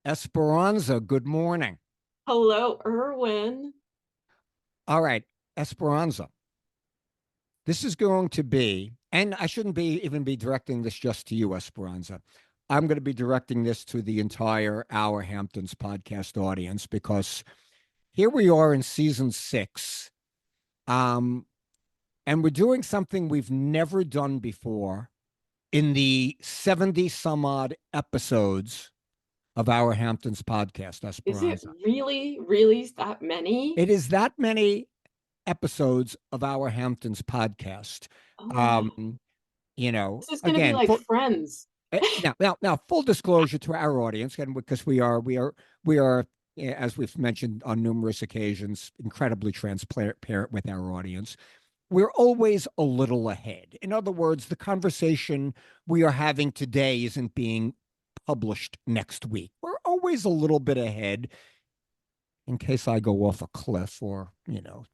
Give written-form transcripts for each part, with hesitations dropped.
Esperanza, good morning. Hello, Irwin. All right, Esperanza. This is going to be, and I shouldn't be even be directing this just to you, Esperanza. I'm going to be directing this to the entire Our Hamptons podcast audience because here we are in season 6, um, and we're doing something we've never done before in the 70 some odd episodes of Our Hamptons podcast, Is it Esperanza. really that many? It is that many episodes of Our Hamptons podcast. Oh, wow. Um, This is going to be again, like Friends. now, full disclosure to our audience, and because we are, as we've mentioned on numerous occasions, incredibly transparent with our audience. We're always a little ahead. In other words, the conversation we are having today isn't being published next week. We're always a little bit ahead in case I go off a cliff or,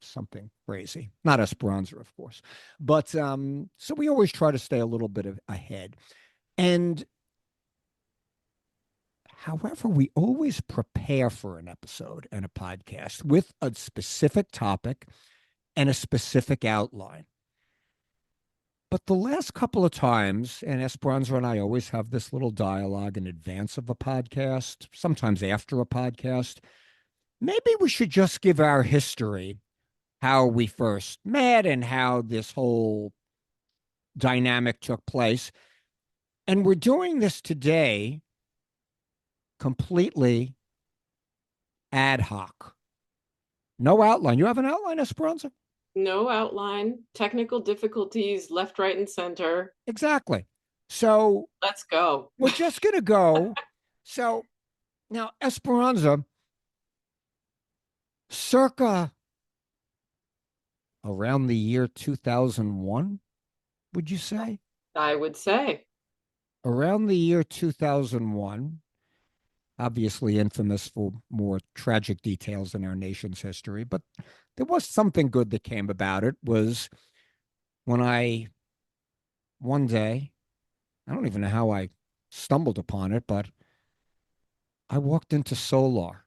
something crazy. Not Esperanza, of course. But so we always try to stay a little bit ahead. And however, we always prepare for an episode and a podcast with a specific topic and a specific outline. But the last couple of times, and Esperanza and I always have this little dialogue in advance of a podcast, sometimes after a podcast. Maybe we should just give our history, how we first met and how this whole dynamic took place. And we're doing this today completely ad hoc. No outline. You have an outline, Esperanza? No outline, technical difficulties, left, right, and center. Exactly. So Let's go. we're just going to go. So now, Esperanza, circa around the year 2001, would you say? I would say. Around the year 2001, obviously infamous for more tragic details in our nation's history, but there was something good that came about it was when one day, I don't even know how I stumbled upon it, but I walked into Solar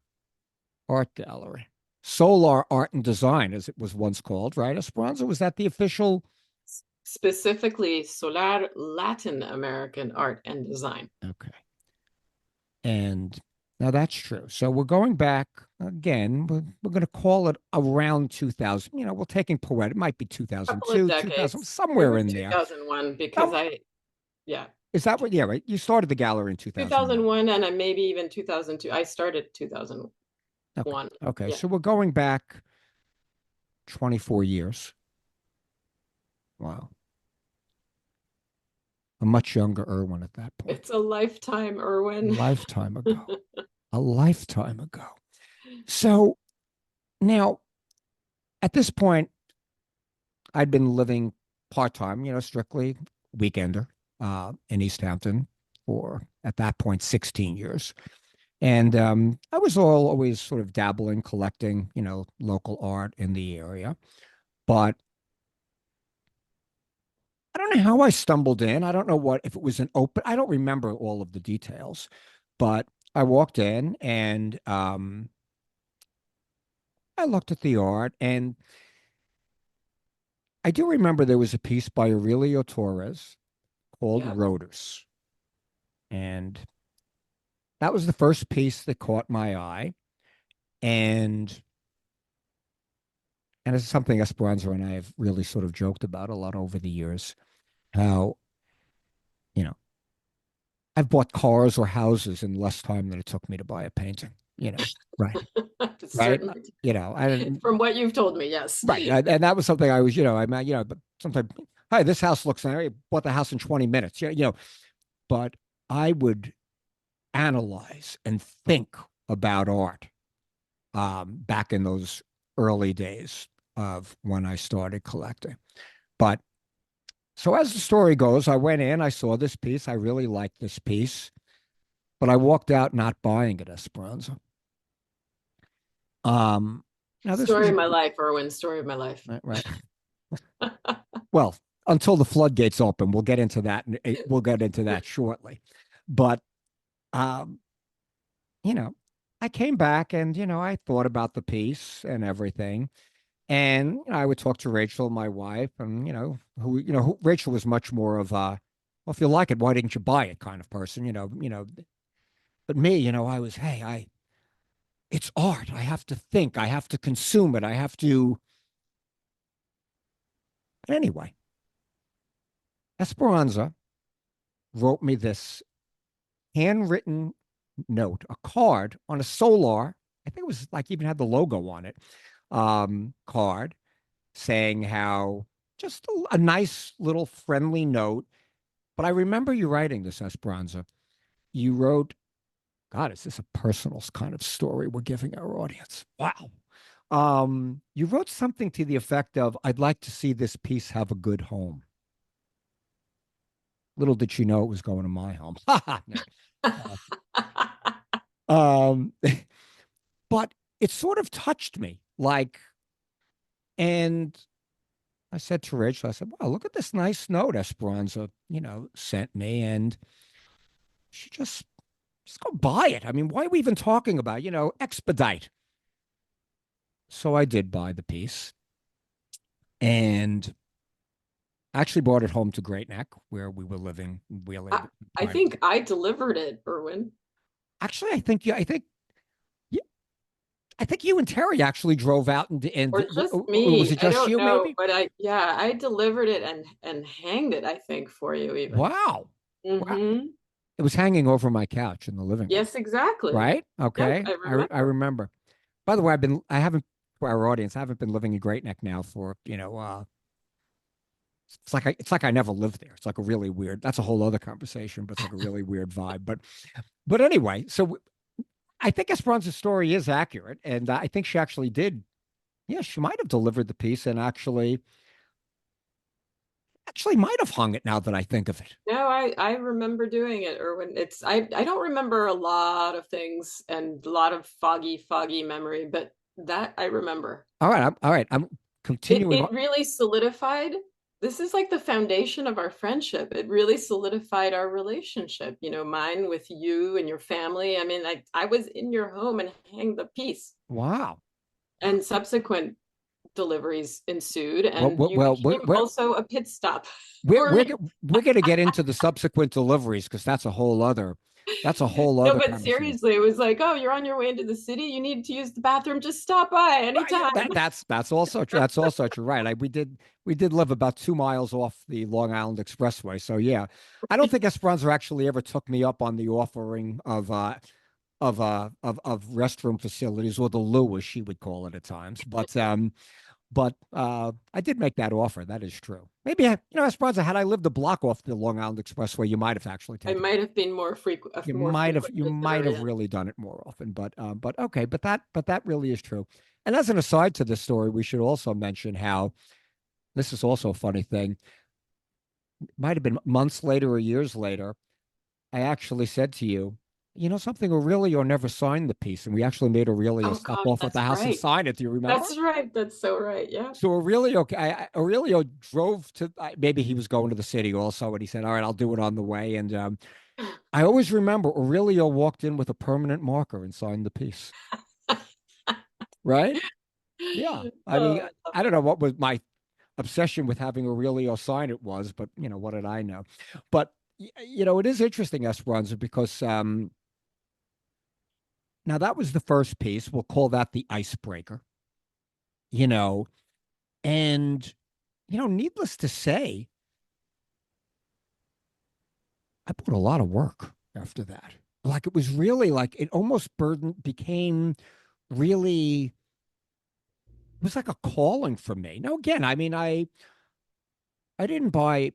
Art Gallery. Solar Art and Design, as it was once called, right? Esperanza, was that the official? Specifically, Solar Latin American Art and Design. Okay. And now that's true. So we're going back again. We're going to call it around 2000. We're taking poetic. It might be Couple of 2002, 2000, decades. We somewhere were in there. 2001 because Now, yeah. is that what? Yeah, right. You started the gallery in 2001. 2001 and maybe even 2002. I started 2001. Okay. Okay. Yeah. So we're going back 24 years. Wow. A much younger Irwin at that point. It's a lifetime, A Irwin. lifetime ago. A lifetime ago. So now, at this point, I'd been living part time, strictly weekender in East Hampton for, at that point, 16 years. And I was always sort of dabbling, collecting, local art in the area. But I don't know how I stumbled in. I don't know if it was an open, I don't remember all of the details, but I walked in and I looked at the art, and I do remember there was a piece by Aurelio Torres called Yeah. Rotors. And that was the first piece that caught my eye. And it's something Esperanza and I have really sort of joked about a lot over the years. How, you know, I've bought cars or houses in less time than it took me to buy a painting, right. Right. Certainly. I From what you've told me, yes. right. And that was something I was, but sometimes, hey, this house looks nice. I bought the house in 20 minutes, but I would analyze and think about art back in those early days of when I started collecting. But so as the story goes, I went in, I saw this piece, I really liked this piece, but I walked out not buying it, Esperanza. Now this Story was of my life, Irwin. Story of my life. right. Well, until the floodgates open, we'll get into that. We'll get into that shortly. But um, you know, I came back and, I thought about the piece and everything. And I would talk to Rachel, my wife, and Rachel was much more of a, well, if you like it, why didn't you buy it kind of person, But me, I was, hey, it's art. I have to think. I have to consume it. I have to. Anyway, Esperanza wrote me this handwritten note, a card on a Solar. I think it was like even had the logo on it, card saying how just a nice little friendly note. But I remember you writing this, Esperanza. You wrote, God, is this a personal kind of story we're giving our audience? Wow. You wrote something to the effect of, I'd like to see this piece have a good home. Little did she know it was going to my home. No. Um, but it sort of touched me. And I said to Rachel, I said, wow, look at this nice note Esperanza, sent me. And she just go buy it. I mean, why are we even talking about, expedite? So I did buy the piece and actually brought it home to Great Neck where we were living. We I, lived I prior think I delivered it, Irwin. actually, yeah, I think you and Terry actually drove out Or just or was me. it I just don't you know, maybe? but I delivered it and hanged it, I think, for you even. Wow. Wow. Mm-hmm. It was hanging over my couch in the living room, Yes, exactly. right? Yep, Okay. I I remember. remember. By the way, I haven't, for our audience, I haven't been living in Great Neck now for, it's like I never lived there. It's like a really weird, that's a whole other conversation, but it's like a really weird vibe. But anyway, so I think Esperanza's story is accurate. And I think she actually did. Yeah, she might have delivered the piece and actually might have hung it now that I think of it. No, I remember doing it, Irwin. I don't remember a lot of things and a lot of foggy memory, but that I remember. All right. I'm It continuing. it really solidified. This is like the foundation of our friendship. It really solidified our relationship, mine with you and your family. I mean, I was in your home and hanged the piece, Wow. and subsequent deliveries ensued, Well, and well, you well became also a pit stop we're for we're me. we're going to get into the subsequent deliveries because that's a whole No, other but conversation. seriously, it was like, oh, you're on your way into the city. You need to use the bathroom. Just stop by Right, yeah, anytime. that's also true. That's also true. Right. We did live about 2 miles off the Long Island Expressway. So yeah, I don't think Esperanza actually ever took me up on the offering of restroom facilities or the loo, as she would call it at times. But I did make that offer. That is true. Maybe Esperanza, had I lived a block off the Long Island Expressway, you might have actually I taken. might have been more frequent, a You more might have frequent you might visitor. have Yeah. really done it more often, but okay, but that really is true. And as an aside to this story, we should also mention how this is also a funny thing. Might have been months later or years later. I actually said to you, something, Aurelio never signed the piece, and we actually made Aurelio Oh stop gosh, off at the that's house and right. sign it. Do you remember? That's right. That's so right. Yeah. So Aurelio drove to, maybe he was going to the city also, and he said, "All right, I'll do it on the way." And I always remember Aurelio walked in with a permanent marker and signed the piece. Right? Yeah. I Oh, mean, I love I don't it. know what was my obsession with having Aurelio sign it was, but what did I know? But it is interesting, Esperanza, because now that was the first piece. We'll call that the icebreaker. You know, and needless to say, I put a lot of work after that. Like it was really like it almost became really, it was like a calling for me. Now again, I mean, I didn't buy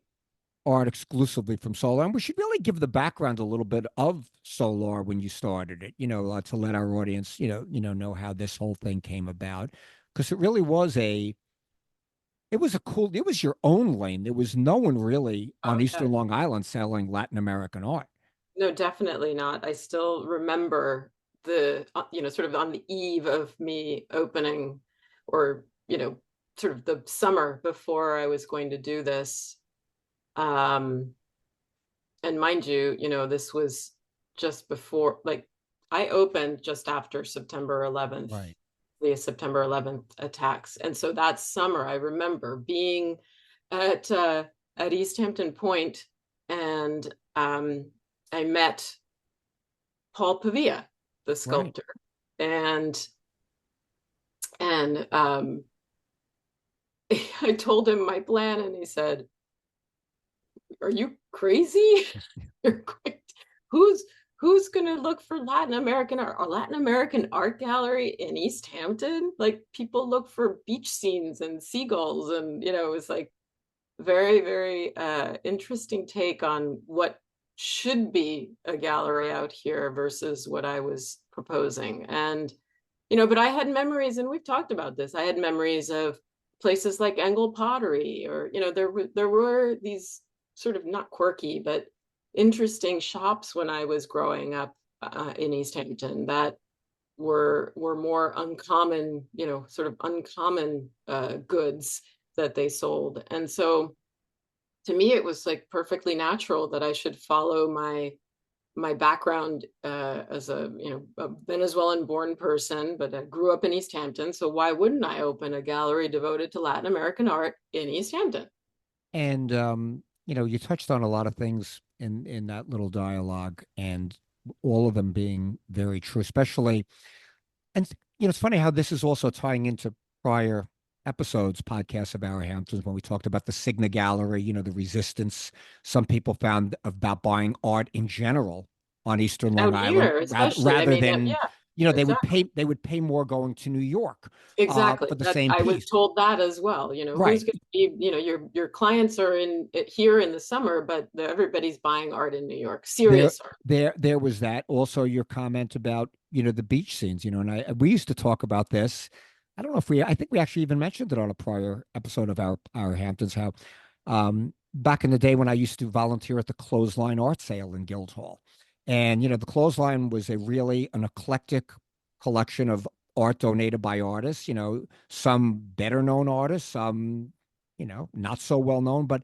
art exclusively from Solar, and we should really give the background a little bit of Solar when you started it, to let our audience, know how this whole thing came about, because it was your own lane. There was no one really on Oh yeah. Eastern Long Island selling Latin American art. No, definitely not. I still remember sort of on the eve of me opening, or, sort of the summer before I was going to do this. Um, and mind you, this was just before, like I opened just after September 11th, Right. the September 11th attacks. And so that summer, I remember being at uh, at East Hampton Point, and I met Paul Pavia, the Right. sculptor, and and I told him my plan, and he said, "Are you crazy? You're going who's who's going to look for Latin American art, a Latin American art gallery in East Hampton? Like people look for beach scenes and seagulls, and it was like very, very interesting take on what should be a gallery out here versus what I was proposing. And but I had memories, and we've talked about this. I had memories of places like Engel Pottery, or there were these sort of not quirky but interesting shops when I was growing up in East Hampton that were more uncommon, sort of uncommon goods that they sold. And so to me, it was like perfectly natural that I should follow my background as a Venezuelan born person, but I grew up in East Hampton. So why wouldn't I open a gallery devoted to Latin American art in East Hampton? And you touched on a lot of things in that little dialogue, and all of them being very true, especially, and it's funny how this is also tying into prior episodes, podcasts of our Hamptons, when we talked about the Signa Gallery, the resistance some people found about buying art in general on Eastern Long Out Island, here, rather especially. I mean, than, yeah, they would exactly. pay more going to New York Exactly. for the That same I was piece. told that as well. Who's Right. going to be, your clients are in here in the summer, but everybody's buying art in New York, There, serious art. there was that. Also, your comment about, the beach scenes, and we used to talk about this. I don't know if I think we actually even mentioned it on a prior episode of our Hamptons, how back in the day when I used to volunteer at the Clothesline Art Sale in Guildhall. And, the Clothesline was an eclectic collection of art donated by artists, some better known artists, some, not so well known, but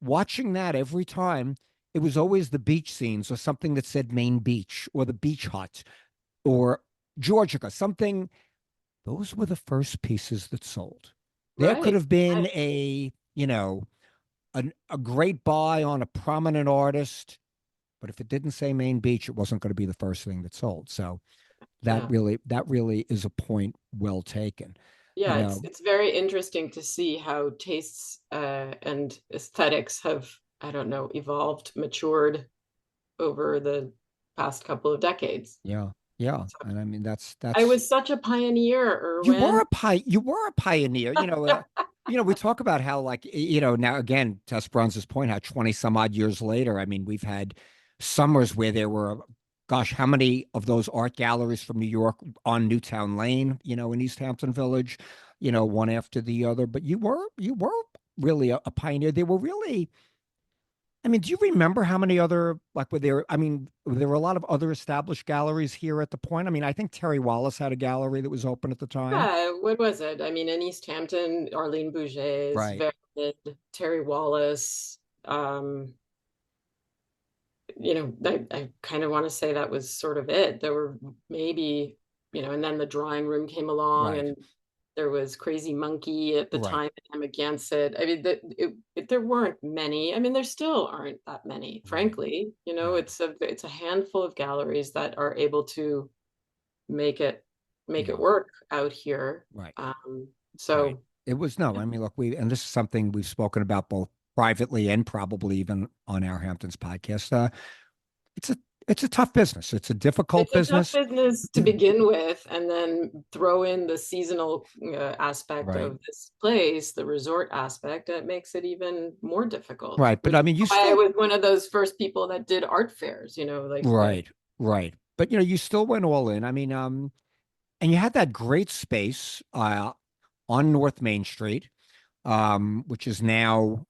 watching that every time, it was always the beach scenes or something that said Main Beach or the Beach Hut or Georgia, something. Those were the first pieces that sold. There could Right. have been Right. a great buy on a prominent artist, but if it didn't say Main Beach, it wasn't going to be the first thing that sold. So Yeah. that really is a point well taken. You Yeah, it's know, it's very interesting to see how tastes and aesthetics have, I don't know, evolved, matured over the past couple of decades. yeah, yeah, So and I mean I that's was such a pioneer, you were Irwin. a pioneer. We talk about how, like, now again, to Esperanza's point, how 20 some odd years later, I mean, we've had summers where there were, gosh, how many of those art galleries from New York on Newtown Lane, in East Hampton Village, one after the other. But you were really a pioneer. There were really, I mean, do you remember how many other, like, were there? I mean, there were a lot of other established galleries here at the point. I mean, I think Terry Wallace had a gallery that was open at the time. Yeah, what was it? I mean, in East Hampton, Arlene Bouget's, Right. Verid, Terry Wallace. I kind of want to say that was sort of it. There were maybe, and then the drawing room came along, Right. and there was Crazy Monkey at the Right. time, and I'm against it. I mean, there weren't many. I mean, there still aren't that many, Right. frankly. Right. It's a handful of galleries that are able to make it make it Yeah. work out here. Right. Right. So It was no, I mean, look, and this is something we've spoken about both privately and probably even on our Hamptons podcast. It's a it's a tough business. It's a difficult it's a tough business. business to begin with, and then throw in the seasonal aspect Right. of this place, the resort aspect, that makes it even more difficult. Right. But Which I is mean, you why I still was one of those first people that did art fairs, right. Right. But you still went all in. I mean, and you had that great space on North Main Street, which is now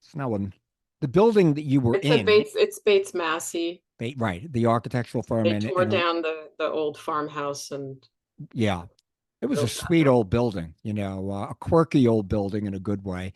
it's now in the building that you were in. It's Bates Massey. Right, the architectural firm, They and tore down the old farmhouse and yeah, it was a built that sweet building. old building, a quirky old building in a good way.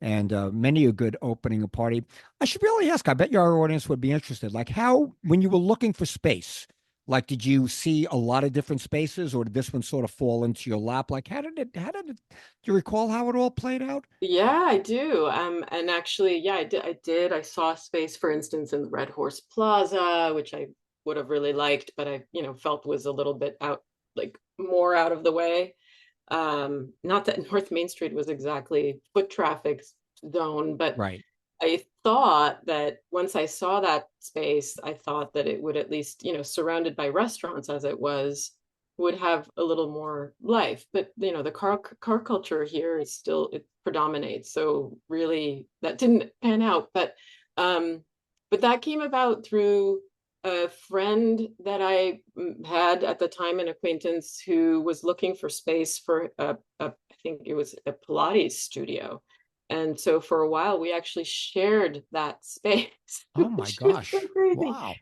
and many a good opening party. I should really ask. I bet your audience would be interested. Like, how when you were looking for space, like, did you see a lot of different spaces, or did this one sort of fall into your lap? Like, how did it? How did it? Do you recall how it all played out? Yeah, I do. And actually, yeah, I did. I saw space, for instance, in the Red Horse Plaza, which I would have really liked, but I, felt was a little bit out, like more out of the way. Not that North Main Street was exactly foot traffic zone, but Right. I thought that once I saw that space, I thought that it would at least, surrounded by restaurants as it was, would have a little more life. But the car culture here is still it predominates. So really, that didn't pan out. Um, but that came about through a friend that I had at the time, an acquaintance who was looking for space for I think it was a Pilates studio, and so for a while, we actually shared that space, Oh my which was so gosh. crazy. Wow.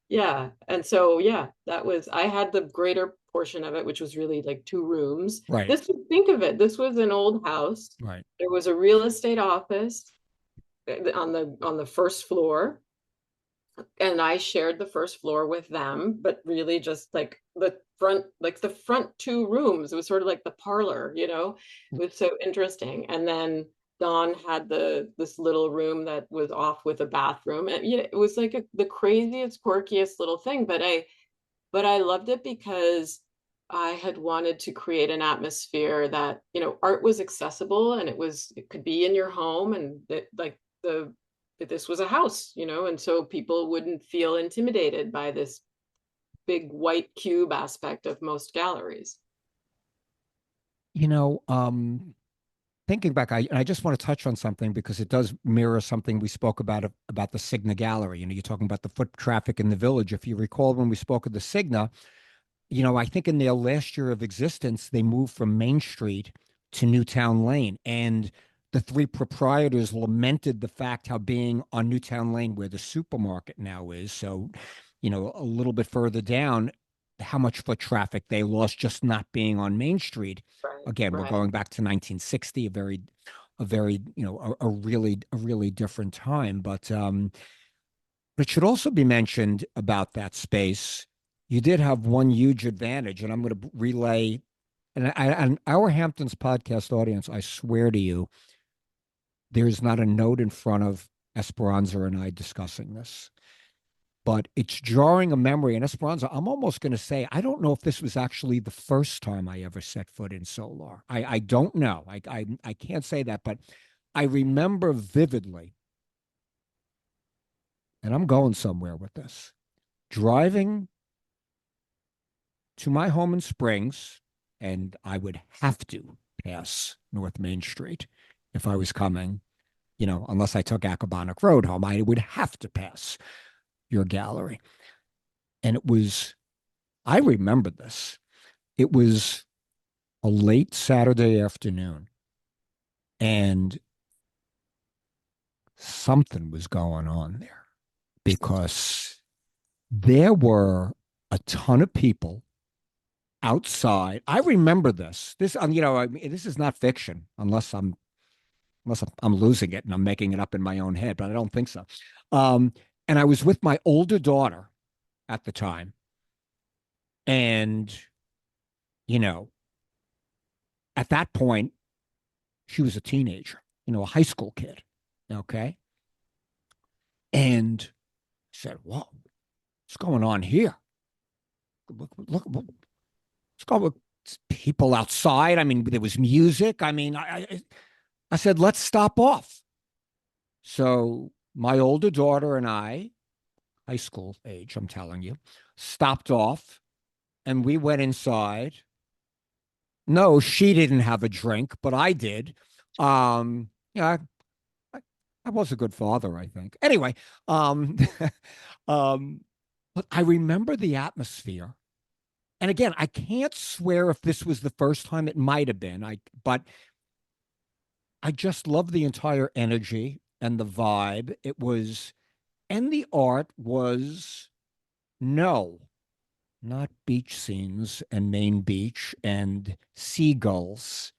Yeah. And so, yeah, I had the greater portion of it, which was really like two rooms. Right. Think of it, this was an old house. Right. There was a real estate office on the first floor, and I shared the first floor with them, but really just like the front two rooms. It was sort of like the parlor, It was so interesting. And then Dawn had this little room that was off with a bathroom. And it was like the craziest, quirkiest little thing. But I loved it because I had wanted to create an atmosphere that, art was accessible, and it could be in your home, and the that this was a house, and so people wouldn't feel intimidated by this big white cube aspect of most galleries. You know, thinking back, I just want to touch on something because it does mirror something we spoke about the Signa Gallery. You're talking about the foot traffic in the village. If you recall, when we spoke of the Signa, I think in their last year of existence, they moved from Main Street to Newtown Lane. And the three proprietors lamented the fact how being on Newtown Lane, where the supermarket now is, so, a little bit further down, how much foot traffic they lost just not being on Main Street. Right, Again, we're right. going back to 1960, a very, a really different time. But it should also be mentioned about that space. You did have one huge advantage, and I'm going to relay. And our Hamptons podcast audience, I swear to you, there's not a note in front of Esperanza and I discussing this, but it's jarring a memory. And Esperanza, I'm almost going to say, I don't know if this was actually the first time I ever set foot in Solar. I don't know. I can't say that, but I remember vividly, and I'm going somewhere with this, driving to my home in Springs, and I would have to pass North Main Street if I was coming, unless I took Accabonock Road home, I would have to pass your gallery. And I remember this. It was a late Saturday afternoon, and something was going on there because there were a ton of people outside. I remember this. I mean, this is not fiction, unless I'm losing it and I'm making it up in my own head, but I don't think so. Um, and I was with my older daughter at the time, and you know, at that point, she was a teenager, a high school kid. Okay, and I said, "Whoa, what's going on here? Look, what's going on? People outside. I mean, there was music. I mean, I said, let's stop off." So my older daughter and I, high school age, I'm telling you, stopped off and we went inside. No, she didn't have a drink, but I did. Yeah, I was a good father, I think. Anyway, um, um, but I remember the atmosphere. And again, I can't swear if this was the first time. It might have been. But I just love the entire energy and the vibe. And the art was no, not beach scenes and Main Beach and seagulls.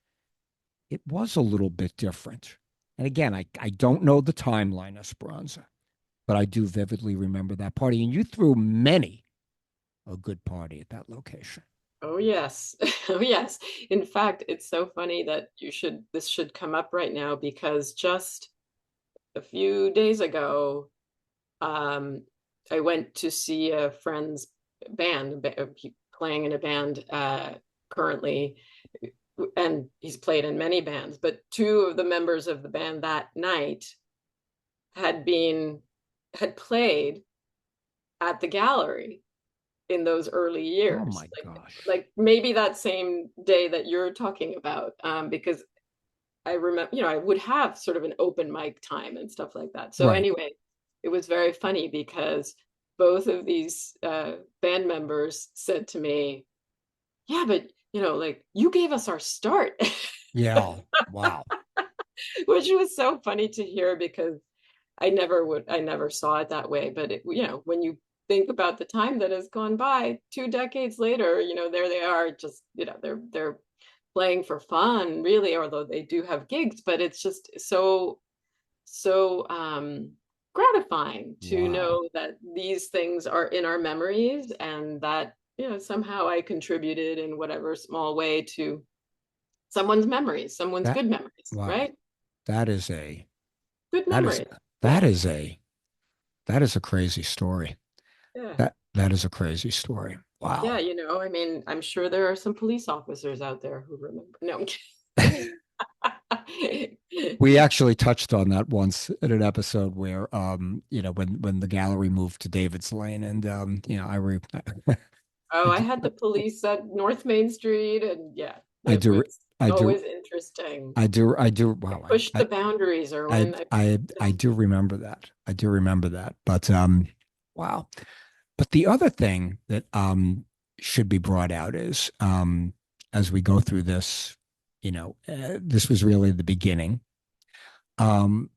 It was a little bit different. And again, I don't know the timeline, Esperanza, but I do vividly remember that party. And you threw many a good party at that location. Oh yes. Oh yes. In fact, it's so funny that this should come up right now because just a few days ago, um, I went to see a friend's band, playing in a band currently, and he's played in many bands, but two of the members of the band that night had been had played at the gallery in those early Oh years, my gosh. like maybe that same day that you're talking about, because I remember, I would have sort of an open mic time and stuff like that. So Right. anyway, it was very funny because both of these band members said to me, "Yeah, but like you gave us our start," Yeah. Wow. which was so funny to hear because I never saw it that way. But when you think about the time that has gone by, 2 decades later, there they are, just they're playing for fun, really, although they do have gigs. But it's just so gratifying to Wow. know that these things are in our memories, and that somehow I contributed in whatever small way to someone's memories, someone's That good memories, wow. right? That is a Good that is memories. that Yeah, is a that is a crazy story. yeah. That is a crazy story. Yeah, Wow. I mean, I'm sure there are some police officers out there who remember. No, I'm kidding. We actually touched on that once in an episode where when the gallery moved to David's Lane and Oh, I I do had the police at North Main Street, and yeah, I it do was I do always interesting. I do I wow pushed the boundaries, Irwin. I pushed the I do boundaries. remember that. I do remember that. But wow. But the other thing that should be brought out is as we go through this, this was really the beginning. Um,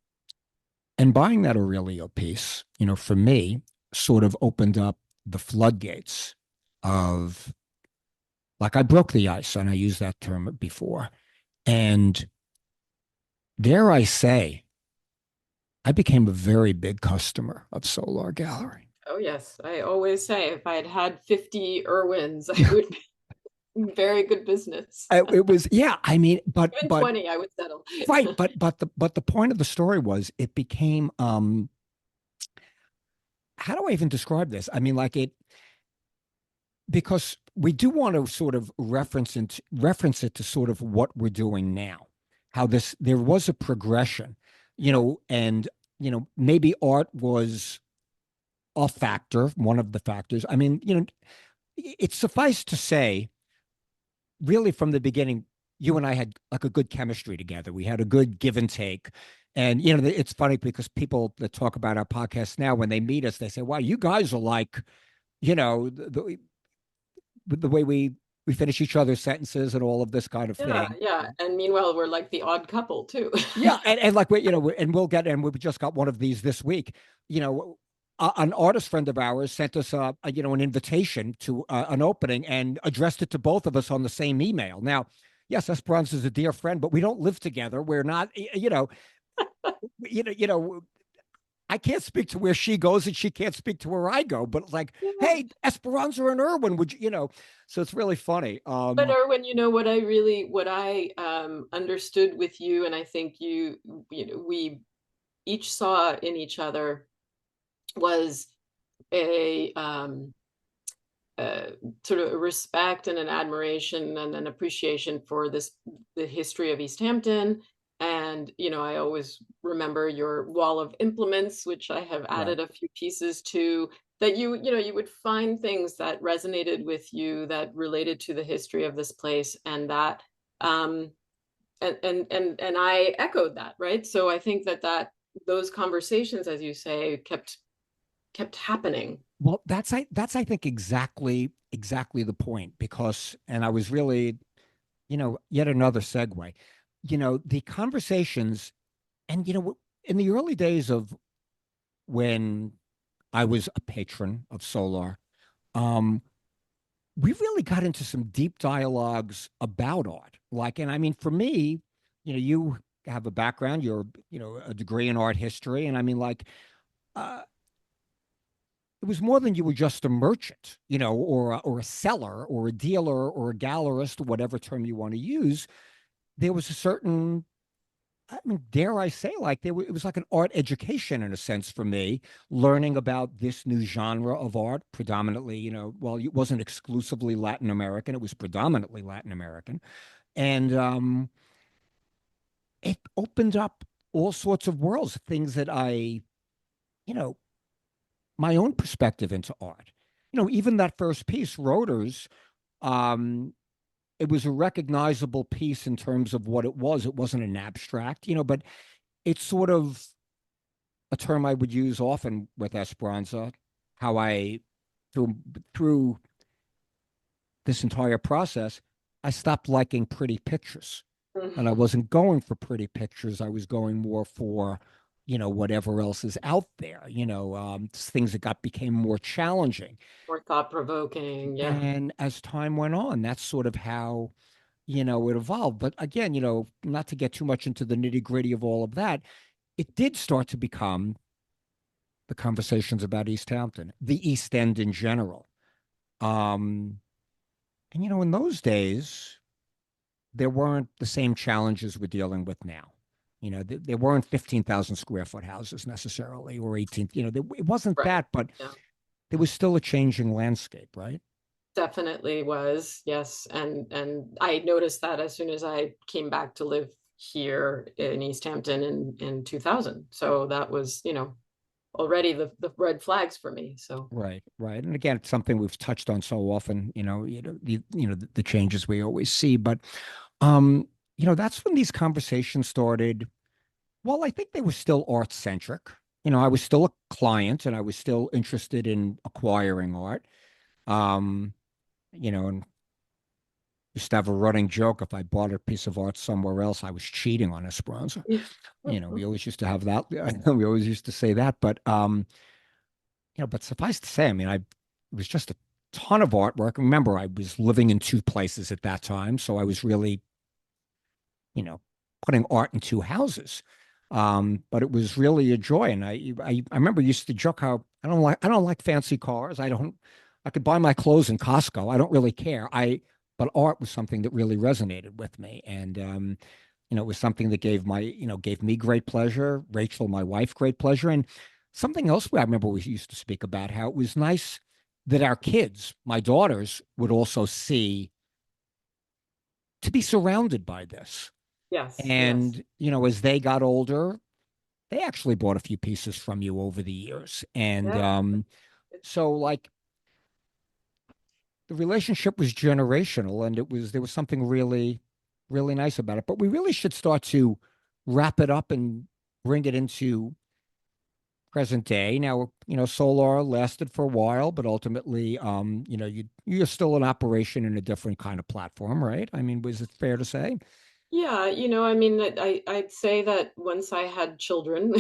and buying that Aurelio piece, for me, sort of opened up the floodgates of, like, I broke the ice, and I used that term before. And dare I say, I became a very big customer of Solar Gallery. Oh, yes. I always say if I had had 50 Irwins, I would be in very good business. It was, yeah, I mean, Even 20, I would settle. right, but the point of the story was it became how do I even describe this? I mean, like, it, because we do want to sort of reference it to sort of what we're doing now. How this there was a progression, and maybe art was a factor, one of the factors. I mean, it's suffice to say, really from the beginning, you and I had like a good chemistry together. We had a good give and take. And it's funny because people that talk about our podcast now, when they meet us, they say, "Wow, you guys are like, the way we finish each other's sentences and all of this kind of Yeah, thing." yeah. And meanwhile, we're like the odd couple too. Yeah, and like and we just got one of these this week. An artist friend of ours sent us an invitation to an opening and addressed it to both of us on the same email. Now, yes, Esperanza is a dear friend, but we don't live together. We're not, you know, I can't speak to where she goes and she can't speak to where I go, but like, Yeah. hey, Esperanza and Irwin, would so it's really funny. But Erwin, what I understood with you, and I think we each saw in each other, was a uh, sort of a respect and an admiration and an appreciation for the history of East Hampton. And I always remember your wall of implements, which I have Right. added a few pieces to, that you would find things that resonated with you, that related to the history of this place, and that um and I echoed that, right? So I think that those conversations, as you say, kept happening. Well, that's I think exactly the point, because and I was really, yet another segue. The conversations, and in the early days of when I was a patron of Solar, um, we really got into some deep dialogues about art. Like, and I mean, for me, you have a background. You're, a degree in art history, and I mean, like, uh, it was more than you were just a merchant, or a seller, or a dealer, or a gallerist, whatever term you want to use. There was a certain, I mean, dare I say, like it was like an art education in a sense for me, learning about this new genre of art, predominantly, well, it wasn't exclusively Latin American; it was predominantly Latin American, and it opened up all sorts of worlds, things that you know, my own perspective into art. Even that first piece, Rotors, um, it was a recognizable piece in terms of what it was. It wasn't an abstract, but it's sort of a term I would use often with Esperanza, how I, through, through this entire process, I stopped liking pretty pictures. And I wasn't going for pretty pictures. I was going more for, whatever else is out there, things that became more challenging. More thought-provoking, yeah. And as time went on, that's sort of how, it evolved. But again, not to get too much into the nitty gritty of all of that, it did start to become the conversations about East Hampton, the East End in general. Um, and, in those days, there weren't the same challenges we're dealing with now. There weren't 15,000 square foot houses necessarily, or 18, it wasn't Right. that, but Yeah. there was still a changing landscape, right? Definitely was, yes. And I noticed that as soon as I came back to live here in East Hampton in 2000. So that was, already the red flags for me. So Right, right. And again, it's something we've touched on so often, the changes we always see. But um, that's when these conversations started. Well, I think they were still art centric. I was still a client and I was still interested in acquiring art. Um, and used to have a running joke, if I bought a piece of art somewhere else, I was cheating on Esperanza. We always used to have that. We always used to say that. But suffice to say, I mean, it was just a ton of artwork. Remember, I was living in two places at that time, so I was really, you know, putting art in two houses. But it was really a joy, and I remember used to joke how I don't like fancy cars. I could buy my clothes in Costco. I don't really care. But art was something that really resonated with me, and it was something that gave me great pleasure, Rachel, my wife, great pleasure, and something else I remember we used to speak about how it was nice that our kids, my daughters, would also see to be surrounded by this. yes, yes. And, as they got older, they actually bought a few pieces from you over the years. And Yeah. so like the relationship was generational and there was something really, really nice about it. But we really should start to wrap it up and bring it into present day. Now, Solar lasted for a while, but ultimately, you're still in operation in a different kind of platform, right? I mean, was it fair to say? Yeah, I mean that I'd say that once I had children,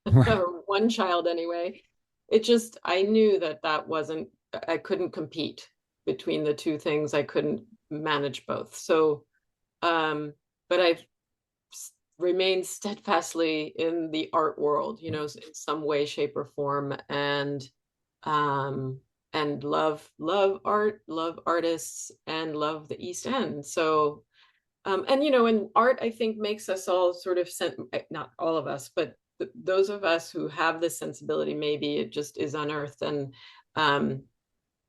Right. or one child anyway, it just I knew that that wasn't I couldn't compete between the two things. I couldn't manage both. So, um, but I've remained steadfastly in the art world, in some way, shape, or form, um, and love art, love artists, and love the East End. So and and art, I think, makes us all sort of not all of us, but those of us who have this sensibility, maybe it just is unearthed. And um,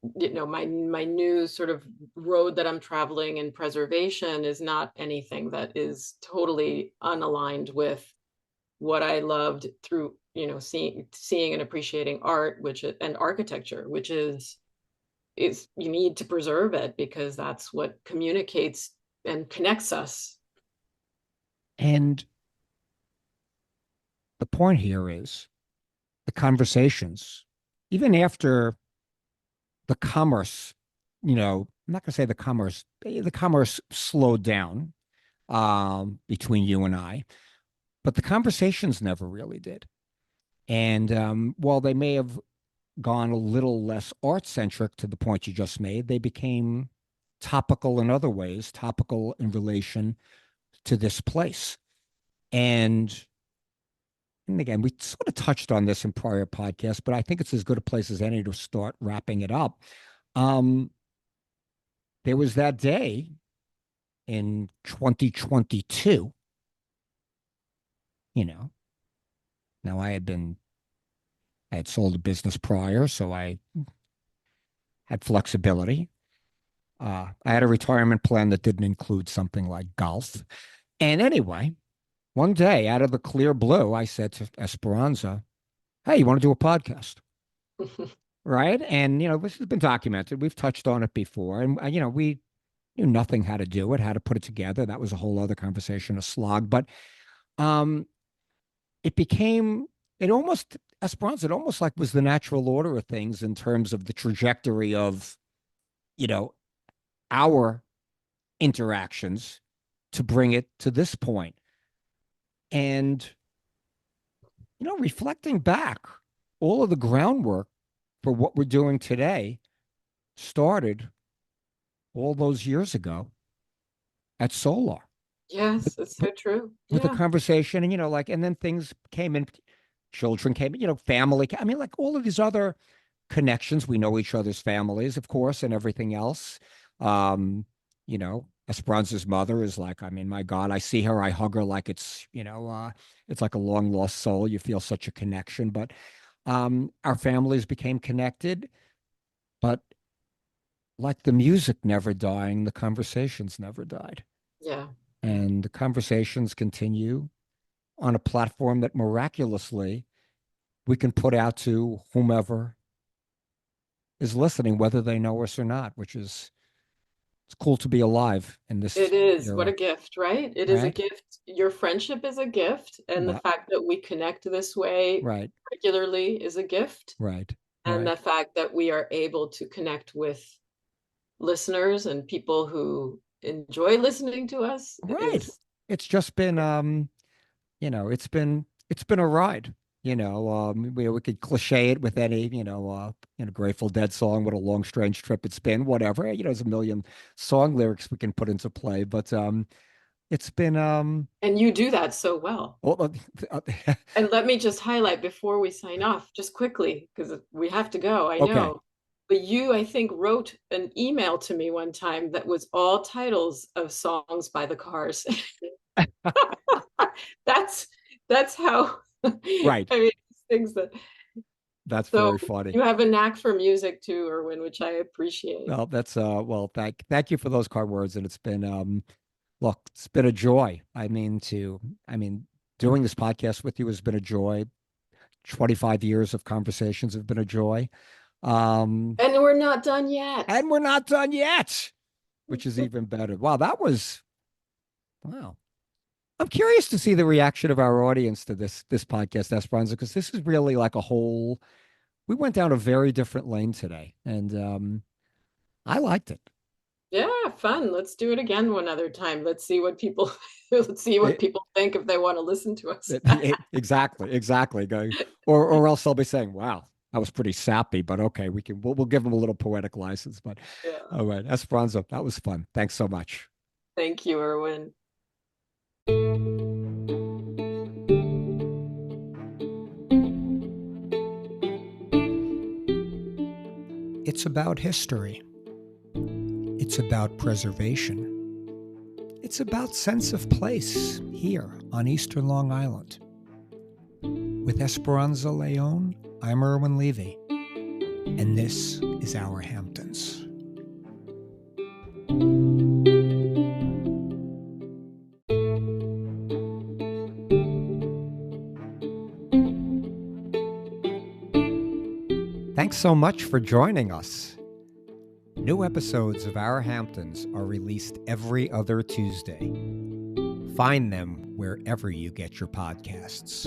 my new sort of road that I'm traveling in preservation is not anything that is totally unaligned with what I loved through, seeing and appreciating art, and architecture, which is you need to preserve it because that's what communicates and connects us. And the point here is the conversations, even after the commerce, I'm not going to say the commerce slowed down between you and I, but the conversations never really did. And while they may have gone a little less art centric to the point you just made, they became topical in other ways, topical in relation to this place. And again, we sort of touched on this in prior podcasts, but I think it's as good a place as any to start wrapping it up. Um, there was that day in 2022, you know. Now I had sold a business prior, so I had flexibility. I had a retirement plan that didn't include something like golf. And anyway, one day out of the clear blue, I said to Esperanza, "Hey, you want to do a podcast?" Right. And, this has been documented. We've touched on it before. And, we knew nothing how to do it, how to put it together. That was a whole other conversation, a slog. But um, it became, Esperanza, it almost like was the natural order of things in terms of the trajectory of, our interactions to bring it to this point. And, reflecting back, all of the groundwork for what we're doing today started all those years ago at Solar Yes, it's so true. with a Yeah. conversation. And, and then things came in, children came, family. I mean, like all of these other connections. We know each other's families, of course, and everything else. Esperanza's mother is like, I mean, my God, I see her, I hug her like it's like a long lost soul. You feel such a connection. But our families became connected, but like the music never dying, the conversations never died. Yeah. And the conversations continue on a platform that miraculously we can put out to whomever is listening, whether they know us or not, which is it's cool to be alive in this It is. What a era, gift, right? It is a right? gift. Your friendship is a gift, and the What? fact that we connect this way Right, regularly is a gift. right, And right, the fact that we are able to connect with listeners and people who enjoy listening to us right. is, It's just been, it's been a ride. We could cliche it with any, Grateful Dead song, what a long, strange trip it's been, whatever. There's a million song lyrics we can put into play, but it's been and you do that so well. well, And let me just highlight before we sign off, just quickly, because we have to go, I okay. know. But you, I think, wrote an email to me one time that was all titles of songs by the Cars. That's that's how I Right. mean things that That's so very funny. you have a knack for music too, Irwin, which I appreciate. Well, that's well, thank you for those kind words. And it's been look, it's been a joy. I mean, doing this podcast with you has been a joy. 25 years of conversations have been a joy. Um, And we're not done yet. and we're not done yet, which is even better. Wow, that was wow. I'm curious to see the reaction of our audience to this podcast, Esperanza, because this is really like a whole. We went down a very different lane today, and I liked it. Yeah, fun. Let's do it again one other time. Let's see what people let's see what It, people think if they want to listen to us. exactly, exactly. Or else they'll be saying, "Wow, that was pretty sappy," but okay, we'll give them a little poetic license. But Yeah. all right, Esperanza, that was fun. Thanks so much. Thank you, Irwin. It's about history. It's about preservation. It's about sense of place here on Eastern Long Island. With Esperanza Leon, I'm Irwin Levy, and this is Our Hamptons. Thanks so much for joining us. New episodes of Our Hamptons are released every other Tuesday. Find them wherever you get your podcasts.